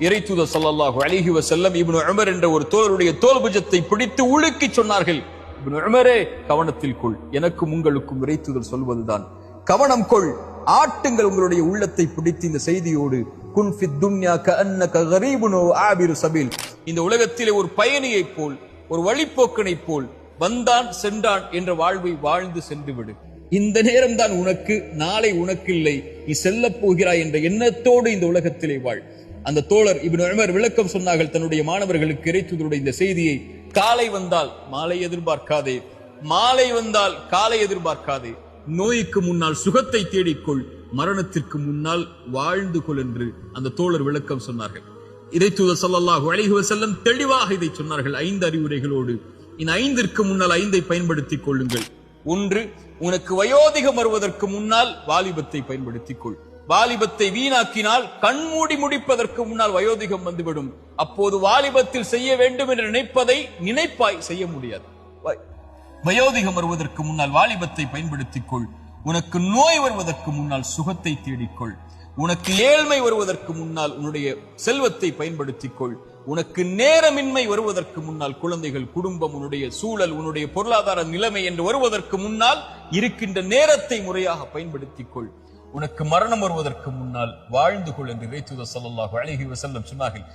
இறைத்தூதர் ஸல்லல்லாஹு அலைஹி வஸல்லம் இப்னு உமர் என்ற ஒரு தோழருடைய தோள்புஜத்தை பிடித்து உலுக்கி சொன்னார்கள், இப்னு உமரே கவனத்தில் கொள், எனக்கும் உங்களுக்கும் இறைத்தூதர் சொல்வதுதான், கவனம் கொள், ஆட்டுங்கள் உங்களுடைய உள்ளத்தை பிடித்து இந்த செய்தியோடு, குன் ஃபித் துன்யா கஅன்னக கரீபுன் வ ஆபிரு சபீல், இந்த உலகத்திலே ஒரு பயணியைப் போல், ஒரு வழிப்போக்கனைப் போல் வந்தான் சென்றான் என்ற வாழ்வை வாழ்ந்து சென்று விடு. இந்த நேரம் தான் உனக்கு, நாளை உனக்கு இல்லை, நீ செல்ல போகிறாய் என்ற எண்ணத்தோடு இந்த உலகத்திலே வாழ். அந்த தோழர் இப்னு உமர் விளக்கம் சொன்னார்கள் தன்னுடைய மாணவர்களுக்கு இறைத்தூதருடைய இந்த செய்தியை, காலை வந்தால் மாலை எதிர்பார்க்காதே, மாலை வந்தால் காலை எதிர்பார்க்காதே, நோய்க்கு முன்னால் சுகத்தை தேடிக்கொள், மரணத்திற்கு முன்னால் வாழ்ந்து கொள் என்று அந்த தோழர் விளக்கம் சொன்னார்கள். இறைத்தூதர் ஸல்லல்லாஹு அலைஹி வஸல்லம் தெளிவாக இதை சொன்னார்கள் 5 அறிவுரைகளோடு. இந்த 5ற்கு முன்னால் 5ஐ பயன்படுத்திக் கொள்ளுங்கள். 1, உனக்கு வயோதிகம் வருவதற்கு முன்னால் வாலிபத்தை பயன்படுத்திக் கொள். வாலிபத்தை வீணாக்கினால் கண்மூடி முடிப்பதற்கு முன்னால் வயோதிகம் வந்துவிடும். அப்போது வாலிபத்தில் செய்ய வேண்டும் என்று நினைப்பதை நினைப்பாய், செய்ய முடியாது. வயோதிகம் வருவதற்கு முன்னால் வாலிபத்தை பயன்படுத்திக் கொள். உனக்கு நோய் வருவதற்கு முன்னால் சுகத்தை தேடிக்கொள். உனக்கு ஏழ்மை வருவதற்கு முன்னால் உன்னுடைய செல்வத்தை பயன்படுத்திக் கொள். உனக்கு நேரமின்மை வருவதற்கு முன்னால் குழந்தைகள், குடும்பம், உன்னுடைய சூழல், உன்னுடைய பொருளாதார நிலைமை என்று வருவதற்கு முன்னால் இருக்கின்ற நேரத்தை முறையாக பயன்படுத்திக் கொள். உனக்கு மரணம் வருவதற்கு முன்னால் வாழ்ந்து கொள் என்று இறைத்தூதர் ஸல்லல்லாஹு அலைஹி வஸல்லம் சொன்னார்கள்.